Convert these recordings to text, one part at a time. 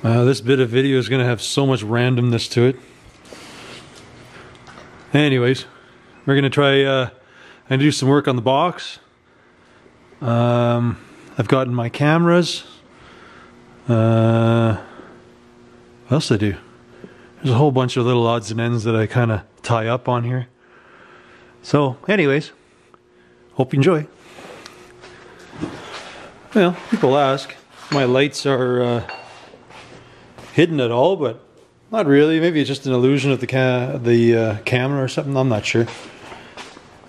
This bit of video is going to have so much randomness to it. Anyways, we're going to try and do some work on the box. I've gotten my cameras. What else did I do? There's a whole bunch of little odds and ends that I kind of tie up on here. So anyways, hope you enjoy. Well, people ask, my lights are hidden at all, but not really. Maybe it's just an illusion of the camera or something. I'm not sure.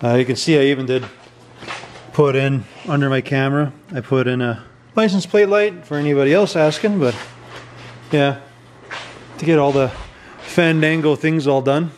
You can see I even did put in under my camera. I put in a license plate light for anybody else asking, but yeah, to get all the Fandango things all done.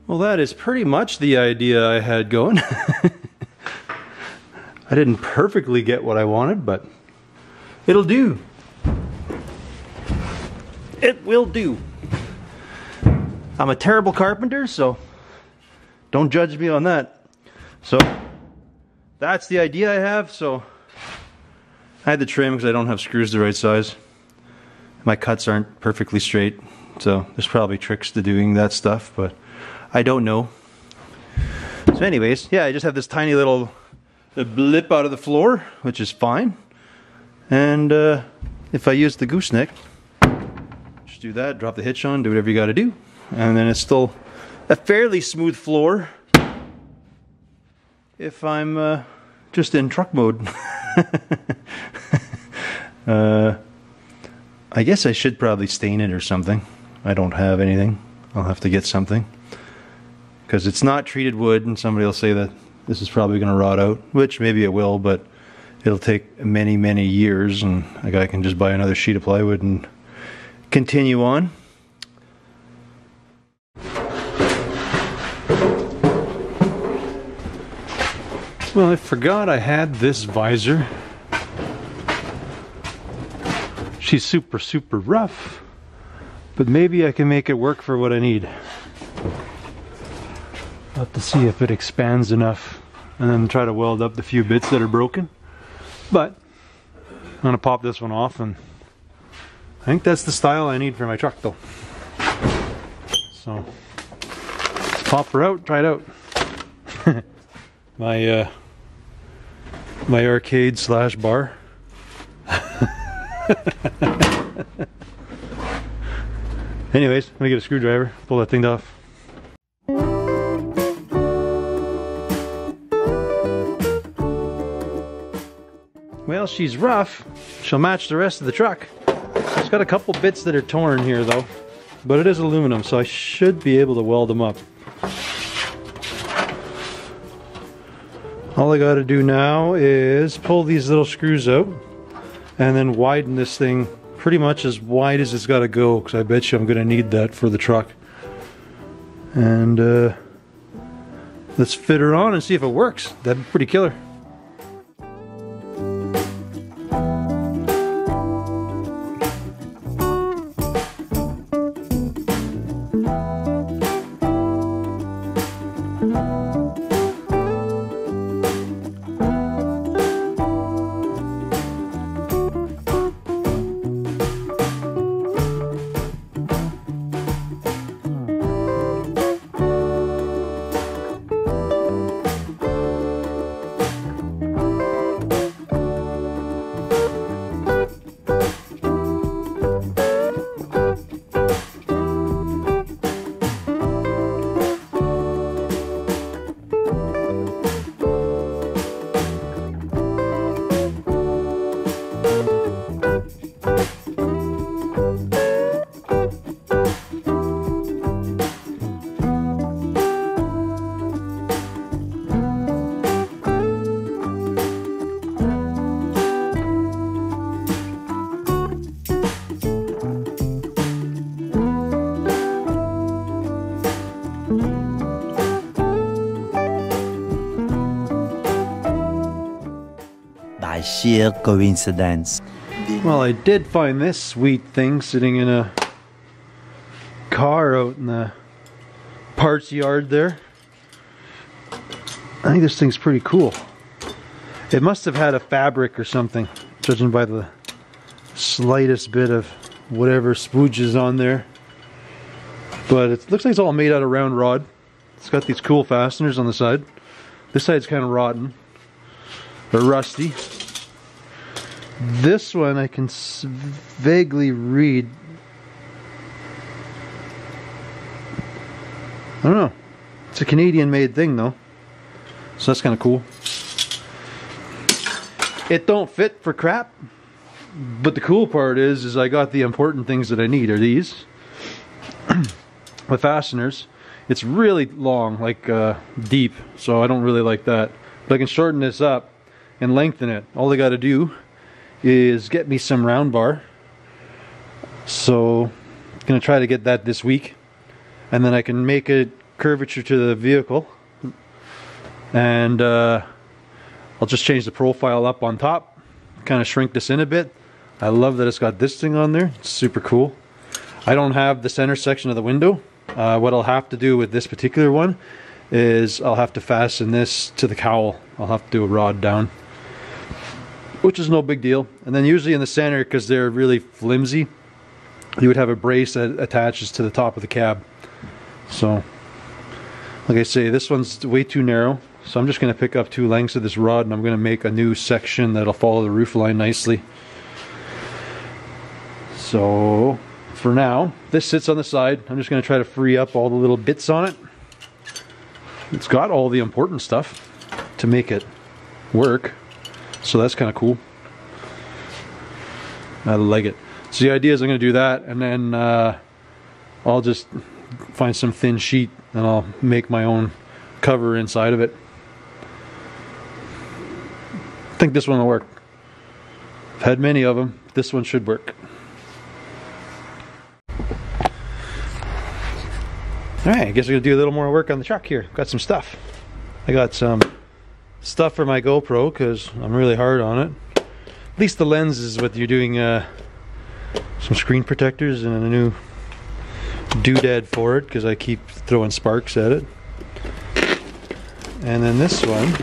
Well, that is pretty much the idea I had going. I didn't perfectly get what I wanted, but it'll do. It will do. I'm a terrible carpenter, so don't judge me on that. So that's the idea I have. So I had to trim because I don't have screws the right size. My cuts aren't perfectly straight, so there's probably tricks to doing that stuff, but I don't know. So anyways, yeah, I just have this tiny little blip out of the floor, which is fine. And if I use the gooseneck, just do that, drop the hitch on, do whatever you gotta do. And then it's still a fairly smooth floor if I'm just in truck mode. I guess I should probably stain it or something. I don't have anything. I'll have to get something. Because it's not treated wood, and somebody will say that this is probably going to rot out, which maybe it will, but it'll take many, many years, and a guy can just buy another sheet of plywood and continue on. Well, I forgot I had this visor. She's super, super rough, but maybe I can make it work for what I need. I'll have to see if it expands enough and then try to weld up the few bits that are broken. But I'm gonna pop this one off, and I think that's the style I need for my truck though. So pop her out, try it out. my arcade slash bar. Anyways, let me get a screwdriver, pull that thing off. Well, she's rough. She'll match the rest of the truck. It's got a couple bits that are torn here though, but it is aluminum, so I should be able to weld them up. All I gotta do now is pull these little screws out and then widen this thing pretty much as wide as it's gotta go, because I bet you I'm gonna need that for the truck. And let's fit her on and see if it works. That'd be pretty killer. By sheer coincidence. Well, I did find this sweet thing sitting in a car out in the parts yard there. I think this thing's pretty cool. It must have had a fabric or something, judging by the slightest bit of whatever spooge is on there. But it looks like it's all made out of round rod. It's got these cool fasteners on the side. This side's kind of rotten or rusty. This one I can vaguely read. I don't know. It's a Canadian made thing though, so that's kind of cool. It don't fit for crap, but the cool part is I got the important things that I need are these. The fasteners. It's really long, like deep, so I don't really like that. But I can shorten this up and lengthen it. All I got to do is get me some round bar. So I'm gonna try to get that this week, and then I can make it curvature to the vehicle, and I'll just change the profile up on top, kind of shrink this in a bit. I love that it's got this thing on there. It's super cool. I don't have the center section of the window. What I'll have to do with this particular one is I'll have to fasten this to the cowl. I'll have to do a rod down, which is no big deal. And then usually in the center, because they're really flimsy, you would have a brace that attaches to the top of the cab. So, like I say, this one's way too narrow. So I'm just going to pick up 2 lengths of this rod, and I'm going to make a new section that'll follow the roof line nicely. So, for now, this sits on the side. I'm just going to try to free up all the little bits on it. It's got all the important stuff to make it work. So that's kind of cool. I like it. So the idea is I'm going to do that, and then I'll just find some thin sheet and I'll make my own cover inside of it. I think this one will work. I've had many of them. This one should work. Alright, I guess we're going to do a little more work on the truck here. Got some stuff. I got some stuff for my GoPro because I'm really hard on it. At least the lens is what you're doing. Some screen protectors and a new doodad for it because I keep throwing sparks at it. And then this one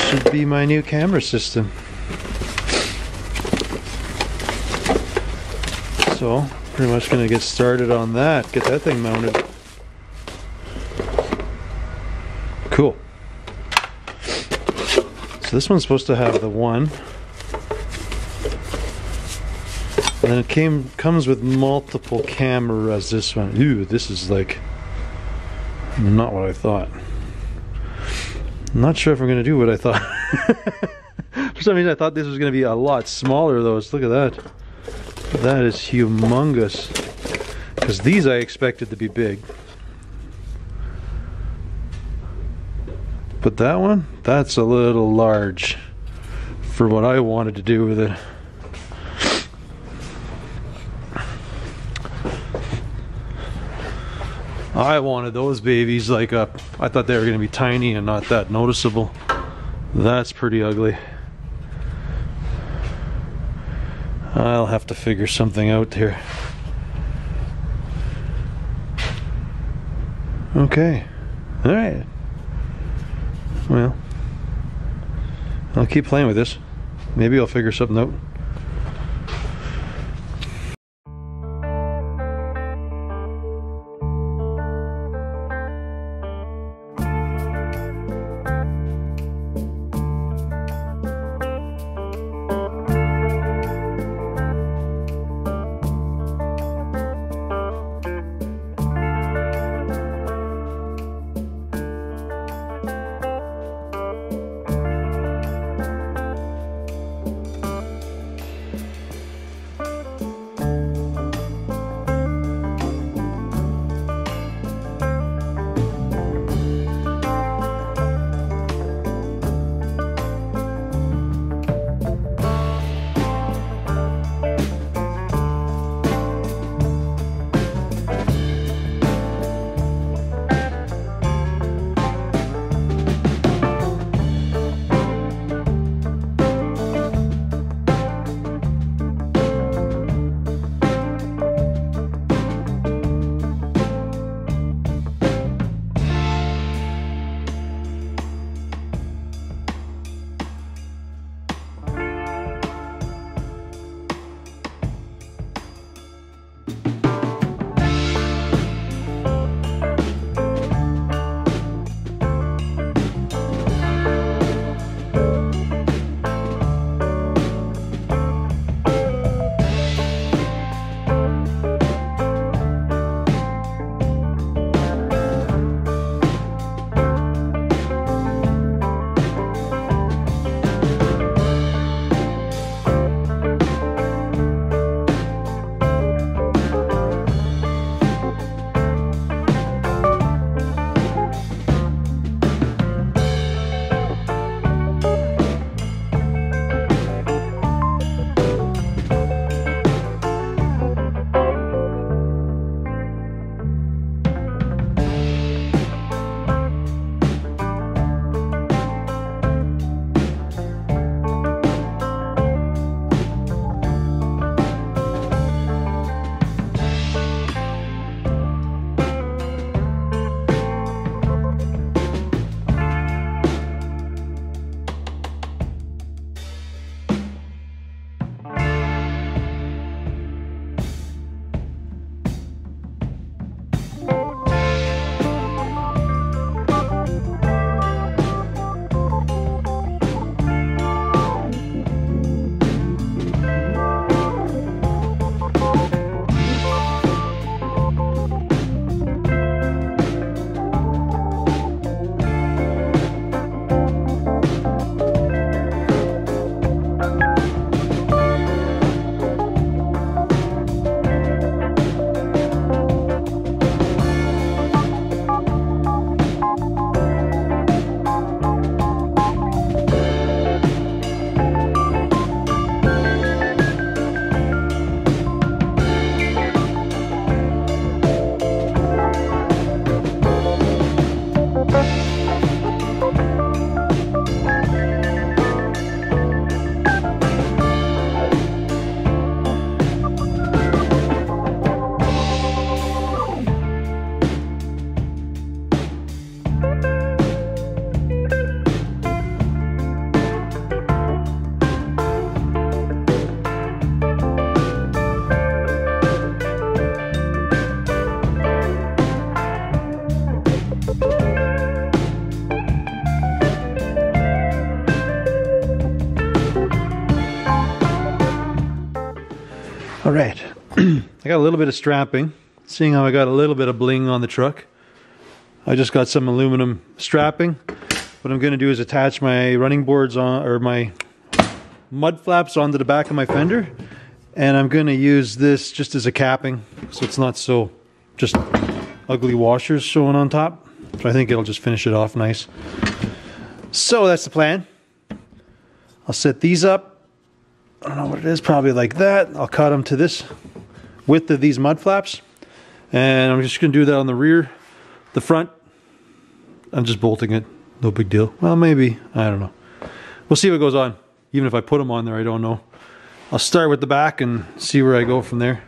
should be my new camera system. So, pretty much going to get started on that. Get that thing mounted. Cool. So this one's supposed to have the one. And then it comes with multiple cameras, this one. Ooh, this is like not what I thought. I'm not sure if I'm going to do what I thought. For some reason I thought this was going to be a lot smaller though. Look at that. That is humongous. Because these I expected to be big. But that one, that's a little large for what I wanted to do with it. I wanted those babies like up. I thought they were going to be tiny and not that noticeable. That's pretty ugly. I'll have to figure something out here. Okay. Alright. Well, I'll keep playing with this. Maybe I'll figure something out. All right, I got a little bit of strapping. Seeing how I got a little bit of bling on the truck, I just got some aluminum strapping. What I'm going to do is attach my running boards on, or my mud flaps onto the back of my fender, and I'm going to use this just as a capping, so it's not so just ugly washers showing on top. So I think it'll just finish it off nice. So that's the plan. I'll set these up. I don't know what it is, probably like that. I'll cut them to this width of these mud flaps. And I'm just going to do that on the rear. The front, I'm just bolting it. No big deal. Well, maybe. I don't know. We'll see what goes on. Even if I put them on there, I don't know. I'll start with the back and see where I go from there.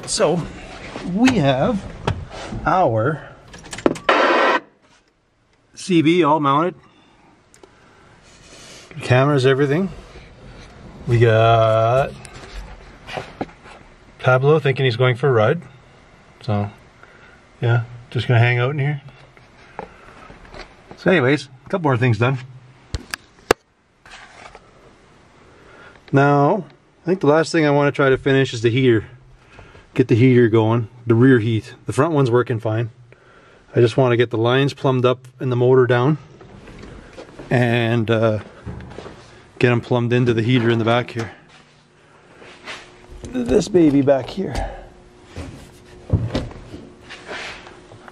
So we have our CB all mounted. Cameras, everything. We got Pablo thinking he's going for a ride. So yeah, just gonna hang out in here. So anyways, a couple more things done. Now, I think the last thing I want to try to finish is the heater. Get the heater going, the rear heat. The front one's working fine. I just want to get the lines plumbed up and the motor down, and get them plumbed into the heater in the back here. This baby back here.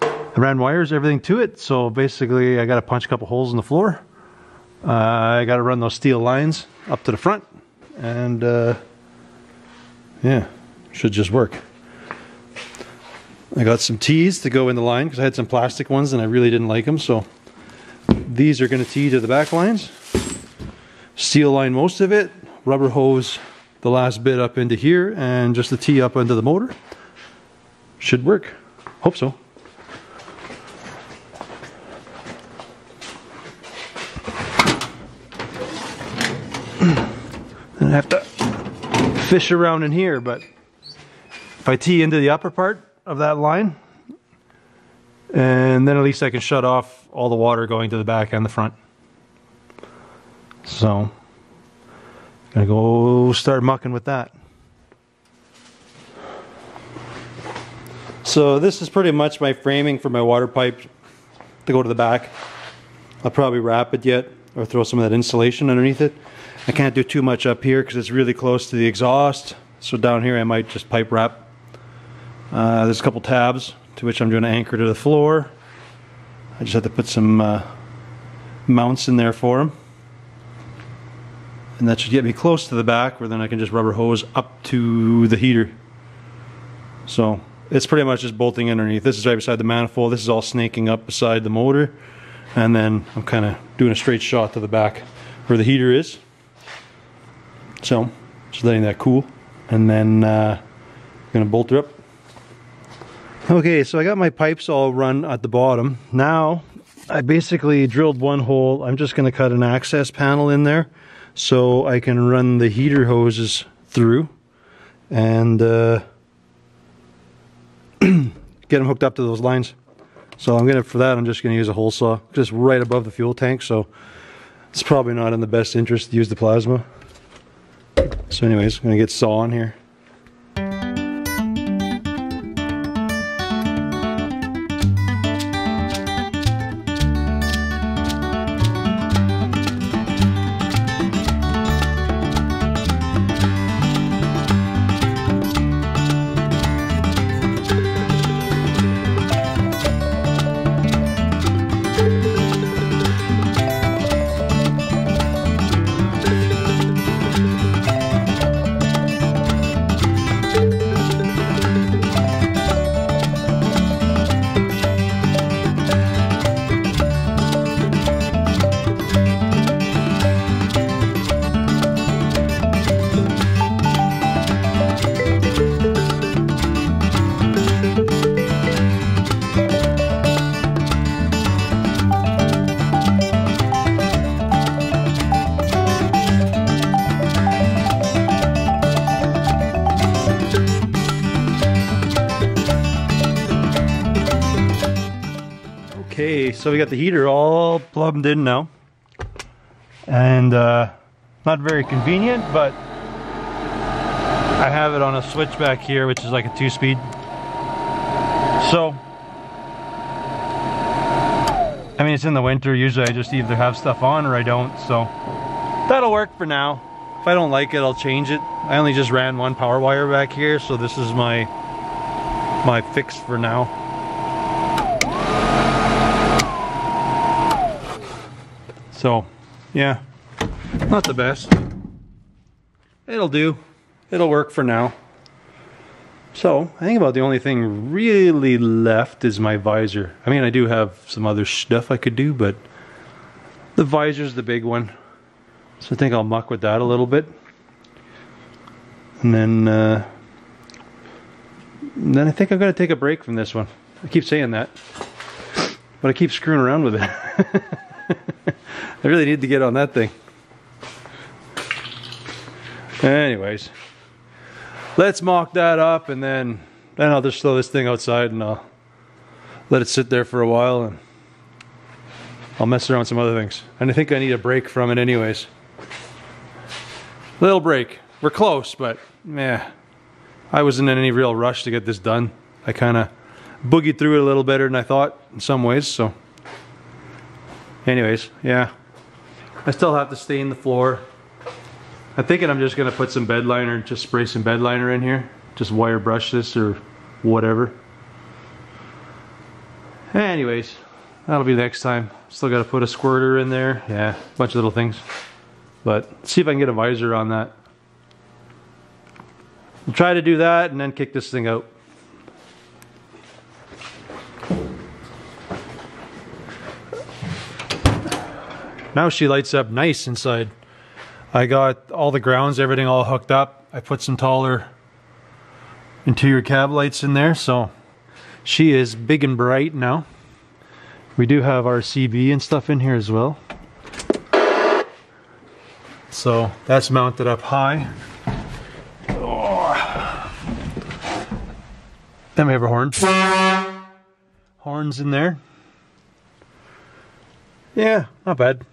I ran wires, everything to it, so basically I got to punch a couple holes in the floor. I got to run those steel lines up to the front, and yeah, should just work. I got some T's to go in the line because I had some plastic ones and I really didn't like them, so these are going to tee to the back lines. Steel line most of it, rubber hose the last bit up into here, and just the tee up into the motor. Should work. Hope so. And I have to fish around in here, but if I tee into the upper part of that line, and then at least I can shut off all the water going to the back and the front. So gonna go start mucking with that. So this is pretty much my framing for my water pipe to go to the back. I'll probably wrap it yet or throw some of that insulation underneath it. I can't do too much up here because it's really close to the exhaust, so down here I might just pipe wrap. There's a couple tabs to which I'm going to anchor to the floor. I just have to put some mounts in there for them, and that should get me close to the back, where then I can just rubber hose up to the heater. So it's pretty much just bolting underneath. This is right beside the manifold. This is all snaking up beside the motor. And then I'm kind of doing a straight shot to the back where the heater is. So, just letting that cool. And then gonna bolt her up. Okay, so I got my pipes all run at the bottom. Now, I basically drilled one hole. I'm just gonna cut an access panel in there so I can run the heater hoses through and get them hooked up to those lines. So for that I'm just gonna use a hole saw just right above the fuel tank, so it's probably not in the best interest to use the plasma. So anyways, I'm gonna get saw on here. Okay, so we got the heater all plugged in now, and not very convenient, but I have it on a switch back here, which is like a 2-speed. So, I mean, it's in the winter. Usually I just either have stuff on or I don't, so that'll work for now. If I don't like it, I'll change it. I only just ran one power wire back here, so this is my fix for now. So, yeah, not the best. It'll do. It'll work for now. So, I think about the only thing really left is my visor. I mean, I do have some other stuff I could do, but the visor's the big one. So I think I'll muck with that a little bit. And then I think I'm going to take a break from this one. I keep saying that, but I keep screwing around with it. I really need to get on that thing. Anyways, let's mock that up, and then I'll just throw this thing outside and I'll let it sit there for a while, and I'll mess around with some other things. And I think I need a break from it anyways. Little break. We're close, but yeah, I wasn't in any real rush to get this done. I kind of boogied through it a little better than I thought in some ways, so anyways, yeah. I still have to stain the floor. I'm thinking I'm just gonna put some bed liner, just spray some bed liner in here. Just wire brush this or whatever. Anyways, that'll be next time. Still gotta put a squirter in there. Yeah, a bunch of little things. But see if I can get a visor on that. I'll try to do that and then kick this thing out. Now she lights up nice inside. I got all the grounds, everything all hooked up. I put some taller interior cab lights in there, so she is big and bright now. We do have our CB and stuff in here as well. So that's mounted up high. Oh. Then we have our horns. Horns in there. Yeah, not bad.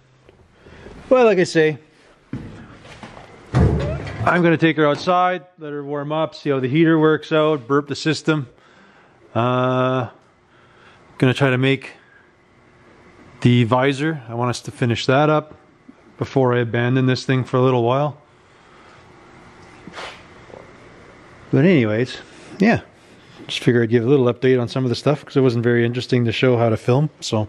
Well, like I say, I'm going to take her outside, let her warm up, see how the heater works out, burp the system. Going to try to make the visor. I want us to finish that up before I abandon this thing for a little while. But anyways, yeah, just figured I'd give a little update on some of the stuff because it wasn't very interesting to show how to film, so.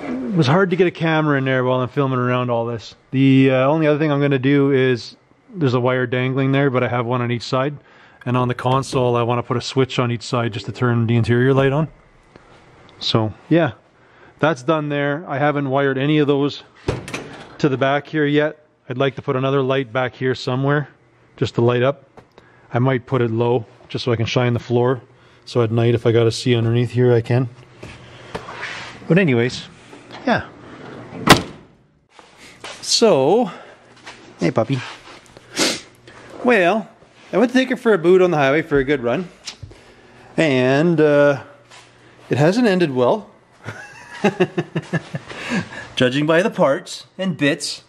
It was hard to get a camera in there while I'm filming around all this. The only other thing I'm going to do is, there's a wire dangling there, but I have one on each side. And on the console, I want to put a switch on each side just to turn the interior light on. So yeah, that's done there. I haven't wired any of those to the back here yet. I'd like to put another light back here somewhere just to light up. I might put it low just so I can shine the floor. So at night, if I got to see underneath here, I can. But anyways, yeah. So, hey puppy. Well, I went to take her for a boot on the highway for a good run. And it hasn't ended well. Judging by the parts and bits,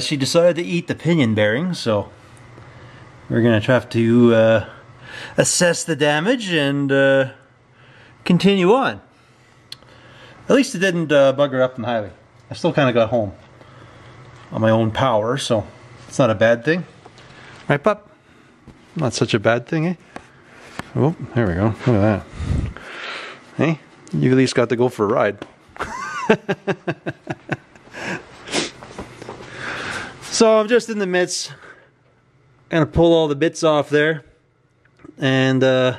she decided to eat the pinion bearing, so we're gonna have to assess the damage and continue on. At least it didn't bug her up on the highway. I still kind of got home on my own power, so it's not a bad thing. Right, pup? Not such a bad thing, eh? Oh, there we go. Look at that. Hey, you at least got to go for a ride. So I'm just in the midst. Gonna pull all the bits off there and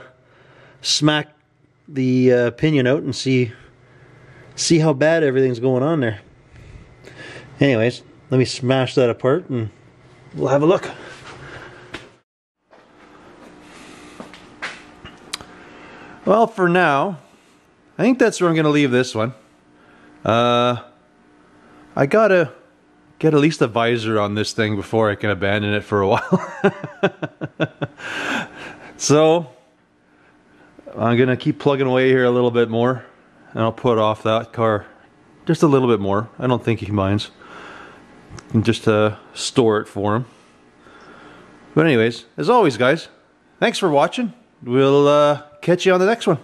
smack the pinion out and see how bad everything's going on there. Anyways, let me smash that apart and we'll have a look. Well, for now, I think that's where I'm going to leave this one. I gotta get at least a visor on this thing before I can abandon it for a while. So, I'm going to keep plugging away here a little bit more, and I'll put off that car just a little bit more. I don't think he minds. And just store it for him. But anyways, as always guys, thanks for watching. We'll catch you on the next one.